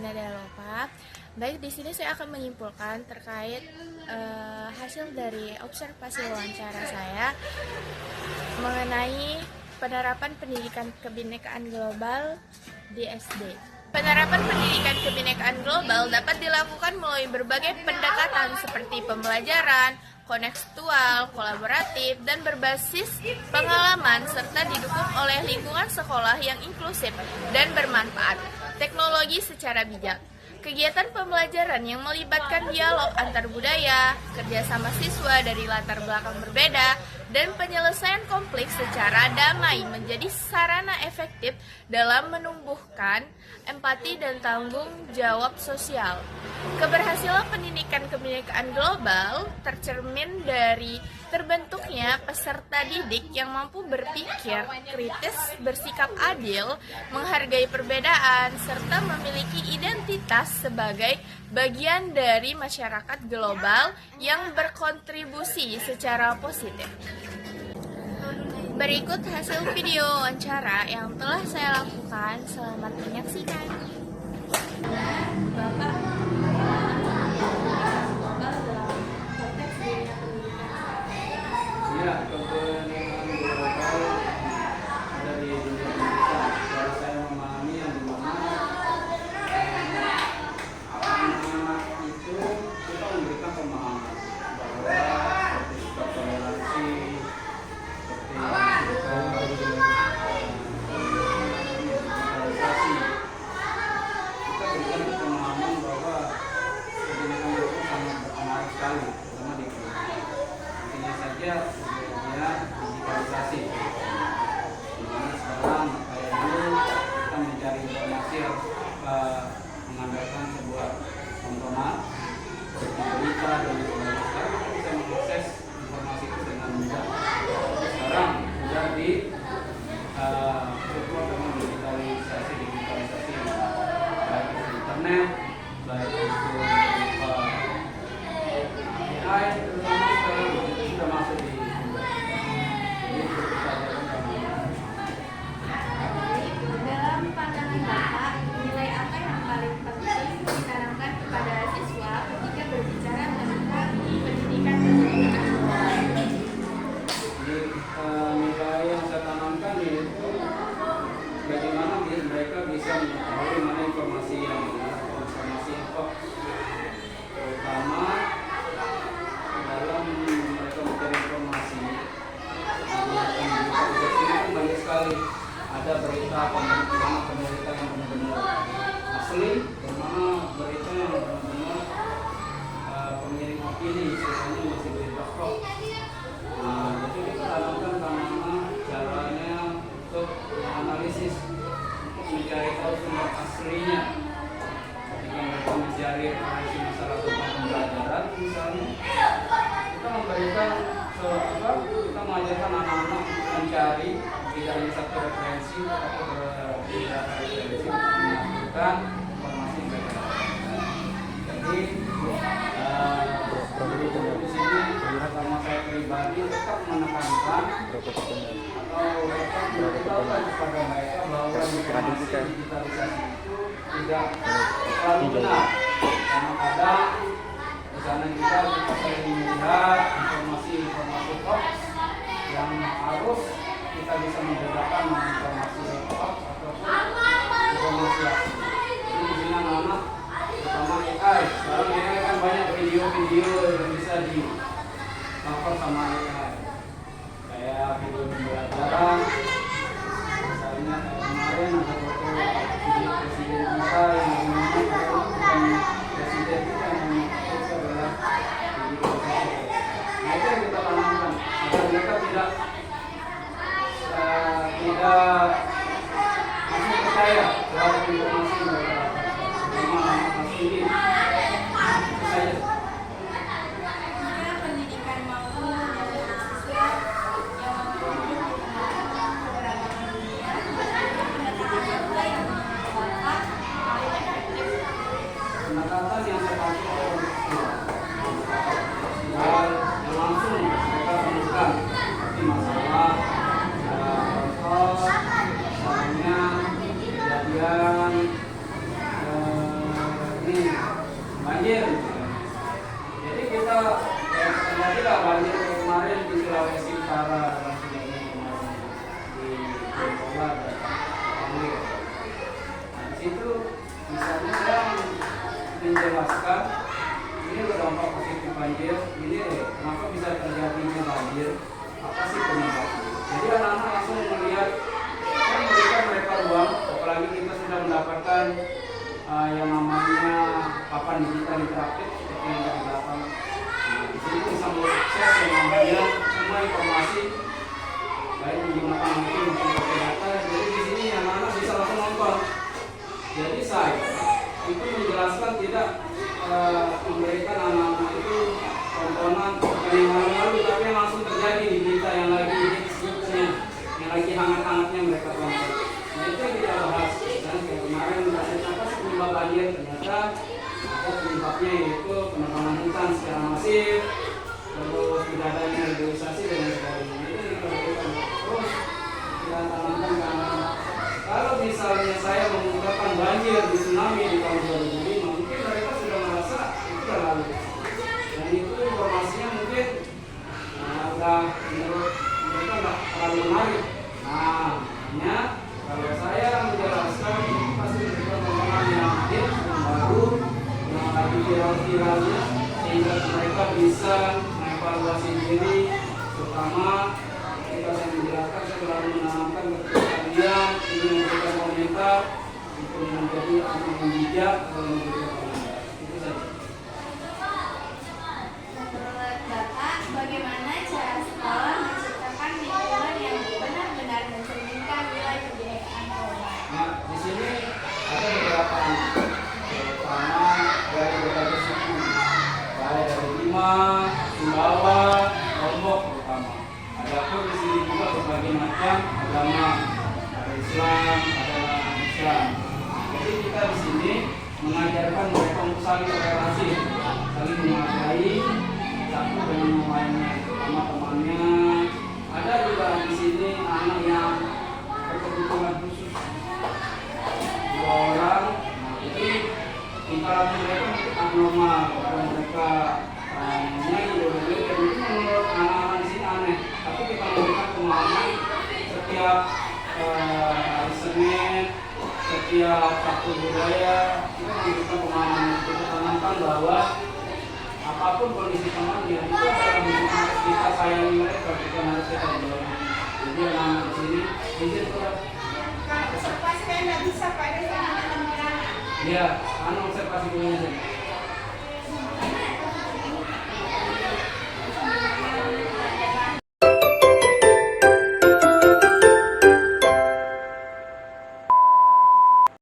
Karina Dalopa. Baik, di sini saya akan menyimpulkan terkait hasil dari observasi wawancara saya mengenai penerapan pendidikan kebinekaan global di SD. Penerapan pendidikan kebinekaan global dapat dilakukan melalui berbagai pendekatan seperti pembelajaran, kontekstual, kolaboratif, dan berbasis pengalaman serta didukung oleh lingkungan sekolah yang inklusif dan bermanfaat, teknologi secara bijak. Kegiatan pembelajaran yang melibatkan dialog antar budaya, kerjasama siswa dari latar belakang berbeda, dan penyelesaian konflik secara damai menjadi sarana efektif dalam menumbuhkan empati dan tanggung jawab sosial. Keberhasilan pendidikan kebinekaan global tercermin dari terbentuknya peserta didik yang mampu berpikir kritis, bersikap adil, menghargai perbedaan, serta memiliki identitas sebagai bagian dari masyarakat global yang berkontribusi secara positif. Berikut hasil video wawancara yang telah saya lakukan. Selamat menyaksikan. Bapak, ya, kebenaran global ada di dunia pendidikan. Kalau saya memahami yang dimana anak-anak itu kita memberikan pemahaman bahwa seperti sikap toleransi, seperti digitalisasi, kita berikan pemahaman bahwa pendidikan itu sangat berpengaruh sekali, terutama di pendidikan. Intinya saja digitalisasi, dimana sekarang kayak dulu kita mencari informasi harus mengandalkan sebuah tontonan seperti berita dan sebagainya. Sekarang kita bisa mengakses informasi itu dengan mudah. Sekarang sudah di support dengan digitalisasi baik itu internet, baik itu AI, terutama sekarang itu sudah masuk di dalam pandangan Bapak, nilai apa yang paling penting ditanamkan kepada siswa ketika berbicara tentang pendidikan kebinekaan global? Jadi nilai yang saya tanamkan yaitu bagaimana mereka bisa mengetahui mana informasi yang benar atau informasi yang hoax, terutama dalam mereka mencari informasi. Kan banyak sekali ada berita pemberita yang benar-benar asli, dan mana berita yang benar-benar pengiring opini, sisanya masih berita hoax. Nah, jadi kita tanamkan bagaimana caranya untuk menganalisis, untuk mencari tahu sumber aslinya. Ketika mereka mencari referensi masalah tentang pembelajaran, misalnya, kita memberikan kita mengajarkan anak-anak mencari tidak hanya satu referensi atau beberapa referensi untuk menyatukan informasi yang mereka dapatkan. Jadi di sini sama saya pribadi tetap menekankan atau tetap memberitahukan kepada mereka bahwa informasi digitalisasi itu tidak selalu benar, karena kadang di sana kita sering melihat informasi hoax yang harus kita bisa membedakan informasi hoax ataupun informasi asli. Jadi di sini anak-anak, terutama AI, sekarang AI kan banyak video-video yang bisa di cover sama AI, kayak video pembelajaran. Misalnya kayak kemarin ada foto video presiden kita yang menggunakan bukan presiden kita yang itu adalah video presiden. Nah, itu yang kita tanamkan agar mereka tidak masih percaya terhadap informasi yang mereka dapatkan, terutama anak-anak ini. Itu saja. Pendidikan mampu banjir. Jadi kita terjadi lah banjir kemarin di Sulawesi Utara dan sebagainya kemarin di Jawa dan Bali. Nah, di situ misalnya saya menjelaskan ini berdampak positif banjir, ini kenapa bisa terjadinya banjir, apa sih penyebabnya. Jadi anak-anak langsung melihat, kan memberikan mereka ruang, apalagi kita sudah mendapatkan yang namanya papan digital interaktif seperti yang dari belakang. Nah, di sini bisa mengakses yang namanya semua informasi baik menggunakan mungkin pakai data. Jadi di sini anak-anak bisa langsung nonton. Jadi saya itu menjelaskan tidak memberikan anak-anak itu tontonan dari malam-malam, tapi yang langsung terjadi di berita yang lagi hits-hitsnya, yang lagi hangat-hangatnya mereka tonton. Nah itu yang kita bahas. Dan kayak kemarin bahasanya apa sih penyebab banjir, ternyata ada penyebabnya yaitu penebangan hutan secara masif, terus tidak adanya regulasi dan sebagainya. Itu yang kita berikan. Terus kita tanamkan ke anak-anak. Kalau misalnya saya mengungkapkan banjir di tsunami di tahun 2005, mungkin mereka sudah merasa itu sudah lalu. Dan itu informasinya mungkin udah menurut mereka nggak terlalu menarik. Nah, hanya kalau saya menjelaskan ini pasti memberikan pemahaman yang hits, yang baru, yang lagi viral-viralnya, sehingga mereka bisa mengevaluasi diri, terutama ketika saya menjelaskan, saya selalu menanamkan kepada kalian ini memberikan komentar untuk menjadi anak yang bijak atau memberikan komentar. Itu saja. Menurut Bapak, bagaimana cara sekolah menciptakan lingkungan yang benar-benar mencerminkan nilai kebinekaan global? Nah, di sini ada beberapa anak, terutama dari berbagai suku, baik dari Bima, Sumbawa, Lombok terutama. Adapun di sini juga berbagai macam agama, ada Islam, ada Islam. Jadi kita di sini mengajarkan mereka untuk saling toleransi, saling menghargai satu dengan yang lainnya, sama temannya. Ada juga di sini anak yang berkebutuhan khusus, 2 orang. Nah, jadi tingkatan mereka mungkin abnormal, kalau mereka nyanyi, dan itu menurut anak-anak di sini aneh. Tapi kita memberikan pemahaman setiap hari Senin, setiap Sabtu budaya, kita memberikan pemahaman untuk menanamkan bahwa apapun kondisi temannya itu adalah harus kita sayangi mereka, bukan harus kita dorong. Jadi anak-anak di sini izin keluar. Observasi saya nggak bisa Pak, ada sama. Iya, observasi dulunya saja.